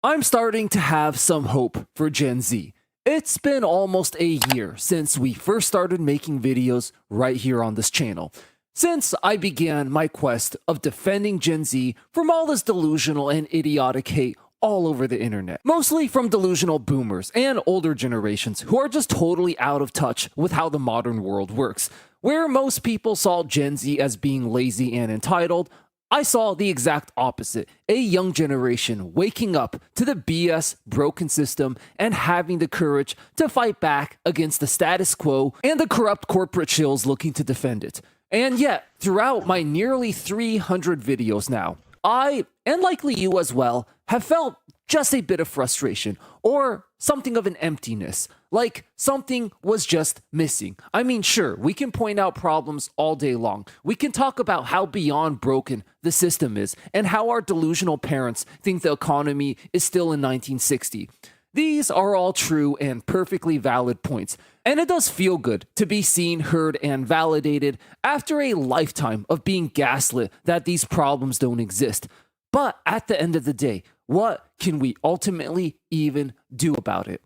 I'm starting to have some hope for Gen Z. It's been almost a year since we first started making videos right here on this channel. Since I began my quest of defending Gen Z from all this delusional and idiotic hate all over the internet. Mostly from delusional boomers and older generations who are just totally out of touch with how the modern world works. Where most people saw Gen Z as being lazy and entitled, I saw the exact opposite. A young generation waking up to the BS broken system and having the courage to fight back against the status quo and the corrupt corporate shills looking to defend it. And yet, throughout my nearly 300 videos now, I, and likely you as well, have felt just a bit of frustration or something of an emptiness, like something was just missing. I mean, sure, we can point out problems all day long. We can talk about how beyond broken the system is and how our delusional parents think the economy is still in 1960. These are all true and perfectly valid points, and it does feel good to be seen, heard, and validated after a lifetime of being gaslit that these problems don't exist. But at the end of the day, what can we ultimately even do about it?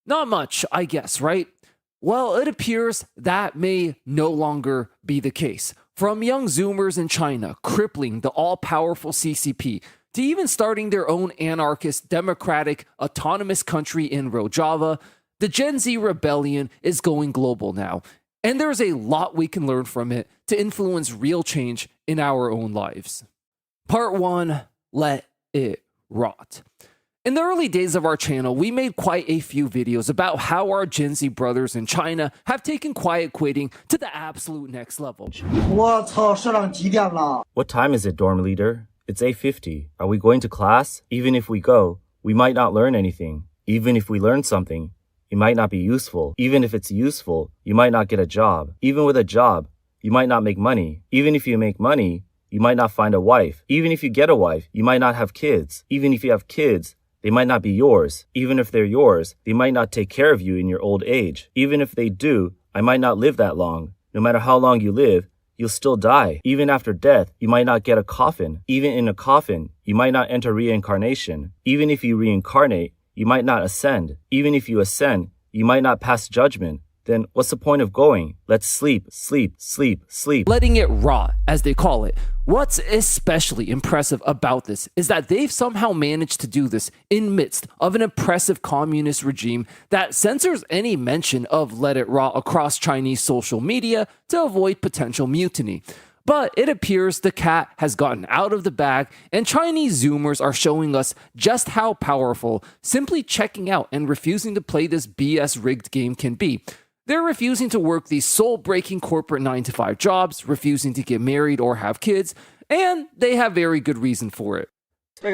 Not much, I guess, right? Well, it appears that may no longer be the case. From young Zoomers in China crippling the all-powerful CCP, to even starting their own anarchist, democratic, autonomous country in Rojava, the Gen Z rebellion is going global now. And there's a lot we can learn from it to influence real change in our own lives. Part 1, let it rot. In the early days of our channel, we made quite a few videos about how our Gen Z brothers in China have taken quiet quitting to the absolute next level. What time is it, dorm leader? It's 8:50. Are we going to class? Even if we go, we might not learn anything. Even if we learn something, it might not be useful. Even if it's useful, you might not get a job. Even with a job, you might not make money. Even if you make money, you might not find a wife. Even if you get a wife, you might not have kids. Even if you have kids, they might not be yours. Even if they're yours, they might not take care of you in your old age. Even if they do, I might not live that long. No matter how long you live, you'll still die. Even after death, you might not get a coffin. Even in a coffin, you might not enter reincarnation. Even if you reincarnate, you might not ascend. Even if you ascend, you might not pass judgment. Then what's the point of going? Let's sleep, sleep, sleep, sleep. Letting it rot, as they call it. What's especially impressive about this is that they've somehow managed to do this in midst of an oppressive communist regime that censors any mention of let it rot across Chinese social media to avoid potential mutiny. But it appears the cat has gotten out of the bag, and Chinese Zoomers are showing us just how powerful simply checking out and refusing to play this BS rigged game can be. They're refusing to work these soul-breaking corporate 9-to-5 jobs, refusing to get married or have kids, and they have very good reason for it. Hey,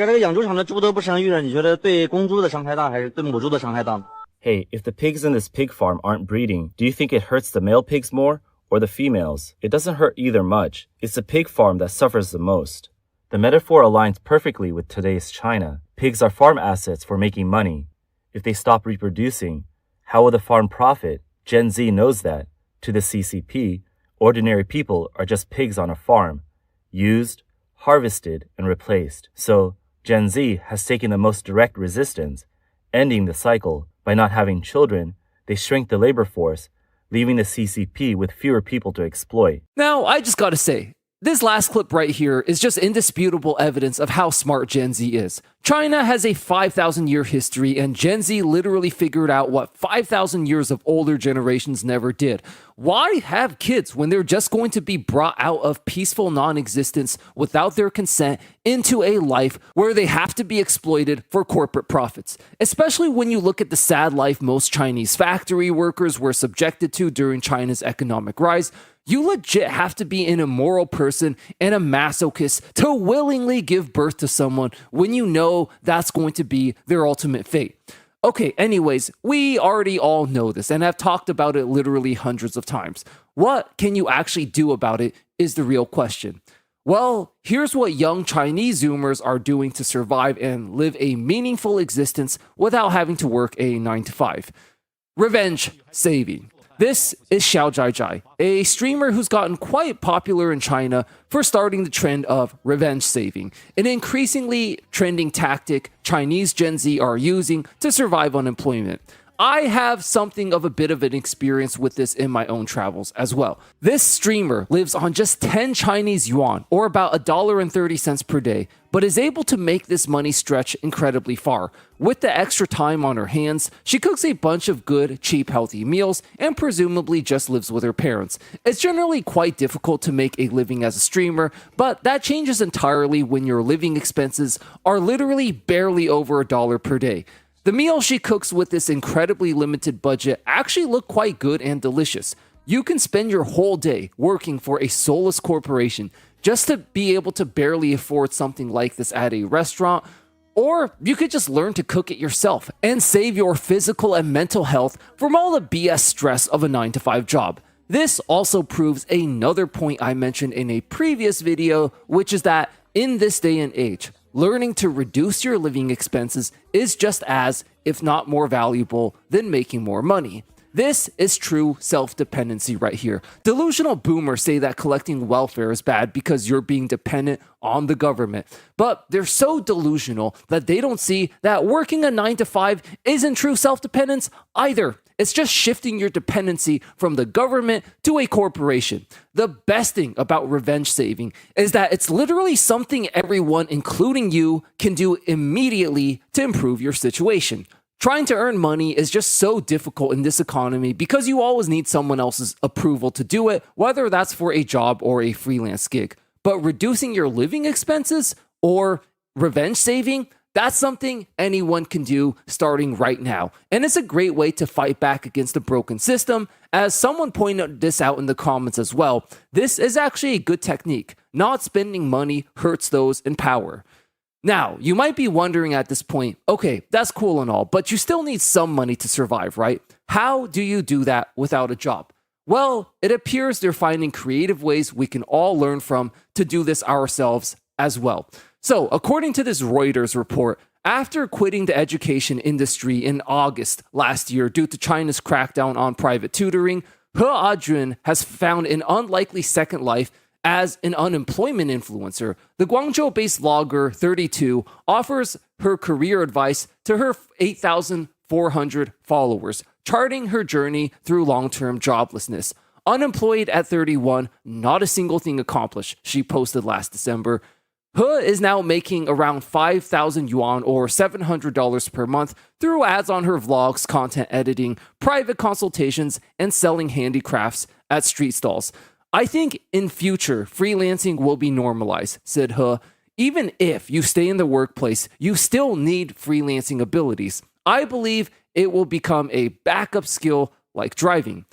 if the pigs in this pig farm aren't breeding, do you think it hurts the male pigs more or the females? It doesn't hurt either much. It's the pig farm that suffers the most. The metaphor aligns perfectly with today's China. Pigs are farm assets for making money. If they stop reproducing, how will the farm profit? Gen Z knows that. To the CCP, ordinary people are just pigs on a farm, used, harvested, and replaced. So, Gen Z has taken the most direct resistance, ending the cycle. By not having children, they shrink the labor force, leaving the CCP with fewer people to exploit. Now, I just gotta say, this last clip right here is just indisputable evidence of how smart Gen Z is. China has a 5,000-year history, and Gen Z literally figured out what 5,000 years of older generations never did. Why have kids when they're just going to be brought out of peaceful non-existence without their consent into a life where they have to be exploited for corporate profits? Especially when you look at the sad life most Chinese factory workers were subjected to during China's economic rise. You legit have to be an immoral person and a masochist to willingly give birth to someone when you know that's going to be their ultimate fate. Okay, anyways, we already all know this and have talked about it literally hundreds of times. What can you actually do about it is the real question. Well, here's what young Chinese Zoomers are doing to survive and live a meaningful existence without having to work a 9-to-5. Revenge saving. This is Xiao Zhaizhai, a streamer who's gotten quite popular in China for starting the trend of revenge saving, an increasingly trending tactic Chinese Gen Z are using to survive unemployment. I have something of a bit of an experience with this in my own travels as well. This streamer lives on just 10 Chinese yuan, or about $1.30 per day, but is able to make this money stretch incredibly far. With the extra time on her hands, she cooks a bunch of good, cheap, healthy meals and presumably just lives with her parents. It's generally quite difficult to make a living as a streamer, but that changes entirely when your living expenses are literally barely over $1 per day. The meals she cooks with this incredibly limited budget actually look quite good and delicious. You can spend your whole day working for a soulless corporation just to be able to barely afford something like this at a restaurant, or you could just learn to cook it yourself and save your physical and mental health from all the BS stress of a 9-to-5 job. This also proves another point I mentioned in a previous video, which is that in this day and age, learning to reduce your living expenses is just as, if not more valuable, than making more money. This is true self-dependency right here. Delusional boomers say that collecting welfare is bad because you're being dependent on the government. But they're so delusional that they don't see that working a 9-to-5 isn't true self-dependence either. It's just shifting your dependency from the government to a corporation. The best thing about revenge saving is that it's literally something everyone, including you, can do immediately to improve your situation. Trying to earn money is just so difficult in this economy because you always need someone else's approval to do it, whether that's for a job or a freelance gig. But reducing your living expenses or revenge saving, that's something anyone can do starting right now. And it's a great way to fight back against a broken system. As someone pointed this out in the comments as well, this is actually a good technique. Not spending money hurts those in power. Now, you might be wondering at this point, okay, that's cool and all, but you still need some money to survive, right? How do you do that without a job? Well, it appears they're finding creative ways we can all learn from to do this ourselves as well. So, according to this Reuters report, after quitting the education industry in August last year due to China's crackdown on private tutoring, He Ajun has found an unlikely second life as an unemployment influencer. The Guangzhou-based vlogger 32 offers her career advice to her 8,400 followers, charting her journey through long-term joblessness. Unemployed at 31, not a single thing accomplished, she posted last December. He is now making around 5,000 yuan or $700 per month through ads on her vlogs, content editing, private consultations, and selling handicrafts at street stalls. I think in future, freelancing will be normalized, said He. Even if you stay in the workplace, you still need freelancing abilities. I believe it will become a backup skill like driving.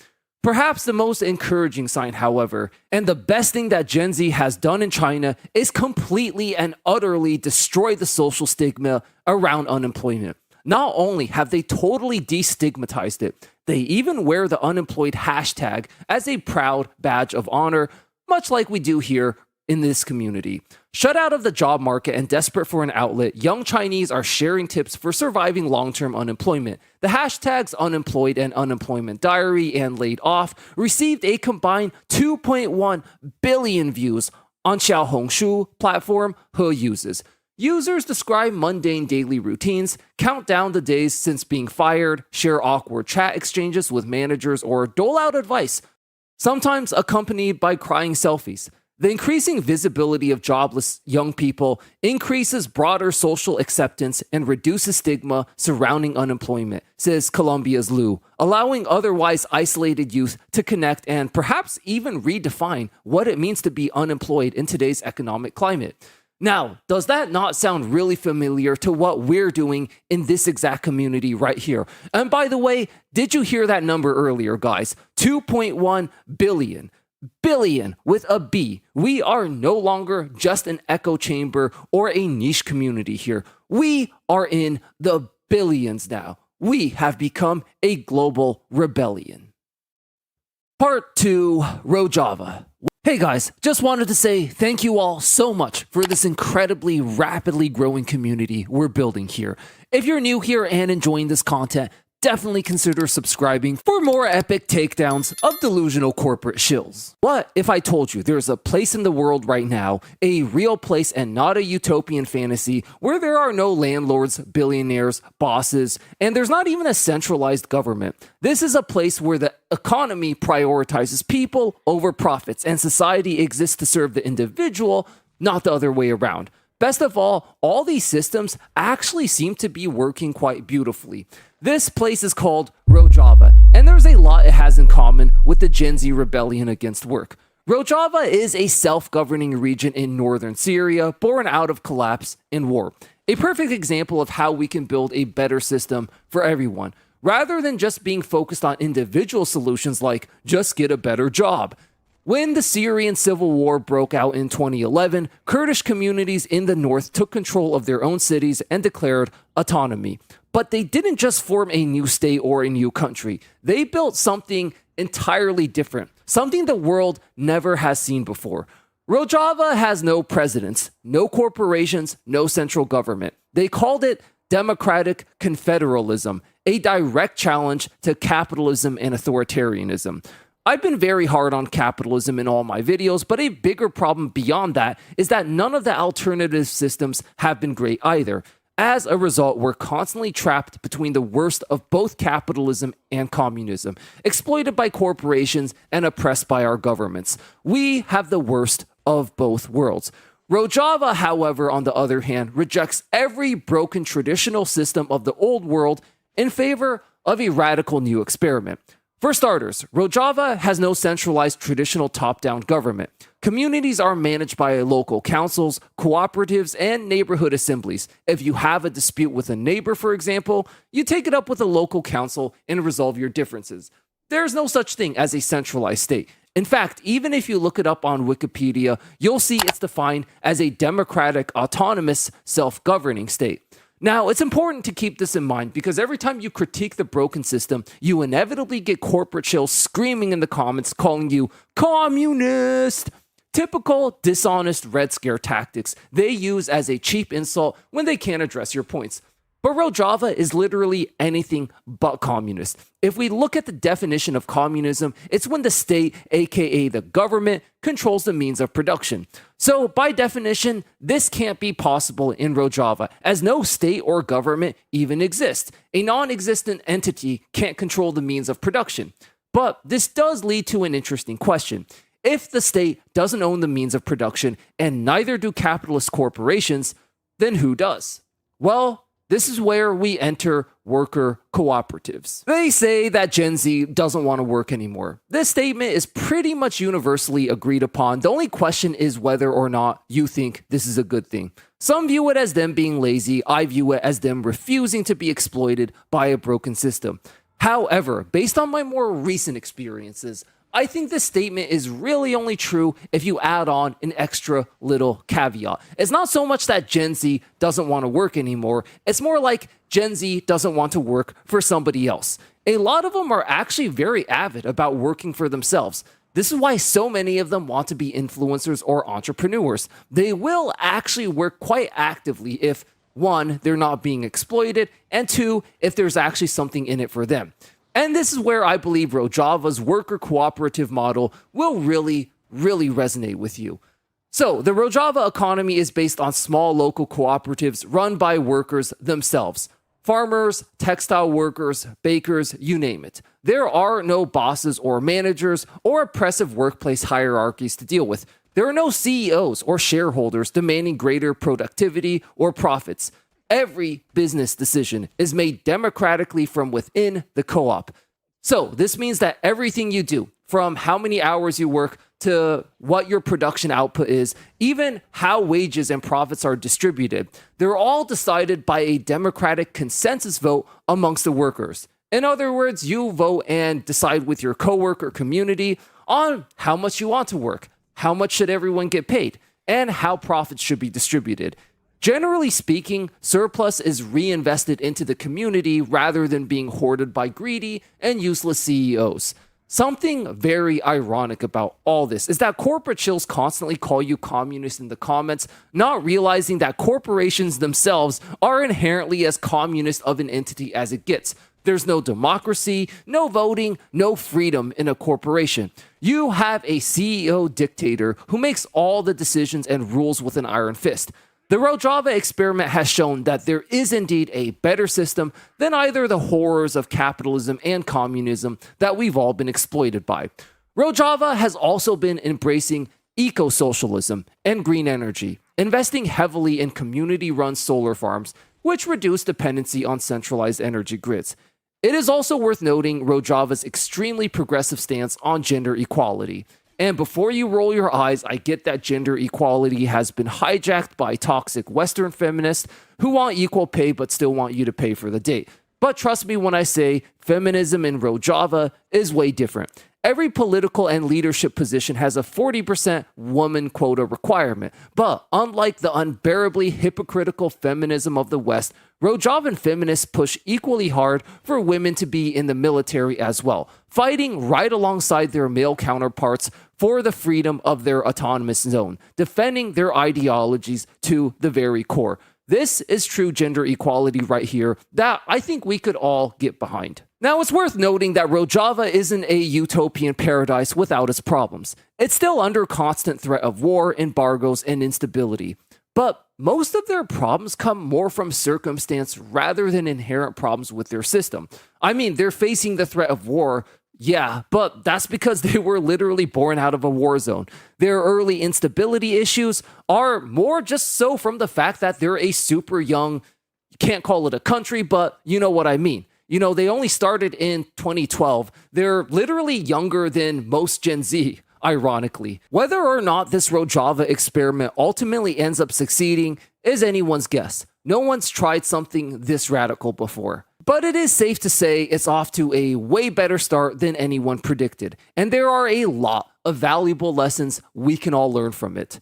Perhaps the most encouraging sign, however, and the best thing that Gen Z has done in China is completely and utterly destroy the social stigma around unemployment. Not only have they totally destigmatized it, they even wear the unemployed hashtag as a proud badge of honor, much like we do here in this community. Shut out of the job market and desperate for an outlet, young Chinese are sharing tips for surviving long-term unemployment. The hashtags unemployed and unemployment diary and laid off received a combined 2.1 billion views on Xiaohongshu platform He uses. Users describe mundane daily routines, count down the days since being fired, share awkward chat exchanges with managers, or dole out advice, sometimes accompanied by crying selfies. The increasing visibility of jobless young people increases broader social acceptance and reduces stigma surrounding unemployment, says Colombia's Lu, allowing otherwise isolated youth to connect and perhaps even redefine what it means to be unemployed in today's economic climate. Now, does that not sound really familiar to what we're doing in this exact community right here? And by the way, did you hear that number earlier, guys? 2.1 billion. Billion with a B. We are no longer just an echo chamber or a niche community here. We are in the billions now. We have become a global rebellion. Part 2, Rojava. Hey guys, just wanted to say thank you all so much for this incredibly rapidly growing community we're building here. If you're new here and enjoying this content, definitely consider subscribing for more epic takedowns of delusional corporate shills. What if I told you there's a place in the world right now, a real place and not a utopian fantasy, where there are no landlords, billionaires, bosses, and there's not even a centralized government? This is a place where the economy prioritizes people over profits, and society exists to serve the individual, not the other way around. Best of all these systems actually seem to be working quite beautifully. This place is called Rojava, and there's a lot it has in common with the Gen Z rebellion against work. Rojava is a self-governing region in northern Syria, born out of collapse and war. A perfect example of how we can build a better system for everyone, rather than just being focused on individual solutions like just get a better job. When the Syrian civil war broke out in 2011, Kurdish communities in the north took control of their own cities and declared autonomy. But they didn't just form a new state or a new country. They built something entirely different, something the world never has seen before. Rojava has no presidents, no corporations, no central government. They called it democratic confederalism, a direct challenge to capitalism and authoritarianism. I've been very hard on capitalism in all my videos, but a bigger problem beyond that is that none of the alternative systems have been great either. As a result, we're constantly trapped between the worst of both capitalism and communism, exploited by corporations and oppressed by our governments. We have the worst of both worlds. Rojava, however, on the other hand, rejects every broken traditional system of the old world in favor of a radical new experiment. For starters, Rojava has no centralized traditional top-down government. Communities are managed by local councils, cooperatives, and neighborhood assemblies. If you have a dispute with a neighbor, for example, you take it up with a local council and resolve your differences. There's no such thing as a centralized state. In fact, even if you look it up on Wikipedia, you'll see it's defined as a democratic, autonomous, self-governing state. Now, it's important to keep this in mind because every time you critique the broken system, you inevitably get corporate shills screaming in the comments calling you communist. Typical dishonest Red Scare tactics they use as a cheap insult when they can't address your points. But Rojava is literally anything but communist. If we look at the definition of communism, it's when the state, aka the government, controls the means of production. So by definition, this can't be possible in Rojava, as no state or government even exists. A non-existent entity can't control the means of production. But this does lead to an interesting question. If the state doesn't own the means of production, and neither do capitalist corporations, then who does? Well, this is where we enter worker cooperatives. They say that Gen Z doesn't want to work anymore. This statement is pretty much universally agreed upon. The only question is whether or not you think this is a good thing. Some view it as them being lazy. I view it as them refusing to be exploited by a broken system. However, based on my more recent experiences, I think this statement is really only true if you add on an extra little caveat. It's not so much that Gen Z doesn't want to work anymore. It's more like Gen Z doesn't want to work for somebody else. A lot of them are actually very avid about working for themselves. This is why so many of them want to be influencers or entrepreneurs. They will actually work quite actively if, one, they're not being exploited, and two, if there's actually something in it for them. And this is where I believe Rojava's worker cooperative model will really resonate with you. So, the Rojava economy is based on small local cooperatives run by workers themselves. Farmers, textile workers, bakers, you name it. There are no bosses or managers or oppressive workplace hierarchies to deal with. There are no CEOs or shareholders demanding greater productivity or profits. Every business decision is made democratically from within the co-op. So this means that everything you do, from how many hours you work to what your production output is, even how wages and profits are distributed, they're all decided by a democratic consensus vote amongst the workers. In other words, you vote and decide with your coworker community on how much you want to work, how much should everyone get paid, and how profits should be distributed. Generally speaking, surplus is reinvested into the community rather than being hoarded by greedy and useless CEOs. Something very ironic about all this is that corporate shills constantly call you communist in the comments, not realizing that corporations themselves are inherently as communist of an entity as it gets. There's no democracy, no voting, no freedom in a corporation. You have a CEO dictator who makes all the decisions and rules with an iron fist. The Rojava experiment has shown that there is indeed a better system than either the horrors of capitalism and communism that we've all been exploited by. Rojava has also been embracing eco-socialism and green energy, investing heavily in community-run solar farms, which reduce dependency on centralized energy grids. It is also worth noting Rojava's extremely progressive stance on gender equality. And before you roll your eyes, I get that gender equality has been hijacked by toxic Western feminists who want equal pay but still want you to pay for the date. But trust me when I say feminism in Rojava is way different. Every political and leadership position has a 40% woman quota requirement. But unlike the unbearably hypocritical feminism of the West, Rojavan feminists push equally hard for women to be in the military as well, fighting right alongside their male counterparts for the freedom of their autonomous zone, defending their ideologies to the very core. This is true gender equality right here that I think we could all get behind. Now, it's worth noting that Rojava isn't a utopian paradise without its problems. It's still under constant threat of war, embargoes, and instability. But most of their problems come more from circumstance rather than inherent problems with their system. I mean, they're facing the threat of war, yeah, but that's because they were literally born out of a war zone. Their early instability issues are more just so from the fact that they're a super young, you can't call it a country, but you know what I mean. You know, they only started in 2012. They're literally younger than most Gen Z, ironically. Whether or not this Rojava experiment ultimately ends up succeeding is anyone's guess. No one's tried something this radical before. But it is safe to say it's off to a way better start than anyone predicted. And there are a lot of valuable lessons we can all learn from it.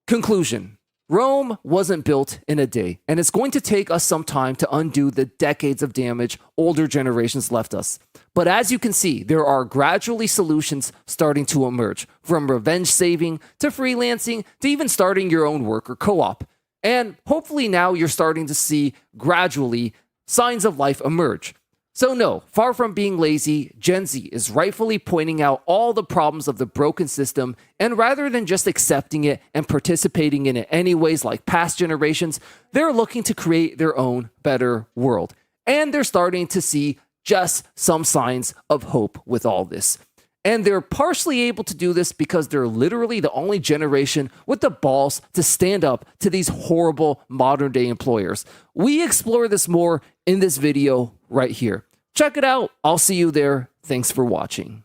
Conclusion. Rome wasn't built in a day, and it's going to take us some time to undo the decades of damage older generations left us. But as you can see, there are gradually solutions starting to emerge, from revenge saving to freelancing to even starting your own work or co-op. And hopefully now you're starting to see gradually signs of life emerge. So no, far from being lazy, Gen Z is rightfully pointing out all the problems of the broken system, and rather than just accepting it and participating in it anyways like past generations, they're looking to create their own better world. And they're starting to see just some signs of hope with all this. And they're partially able to do this because they're literally the only generation with the balls to stand up to these horrible modern day employers. We explore this more in this video right here. Check it out. I'll see you there. Thanks for watching.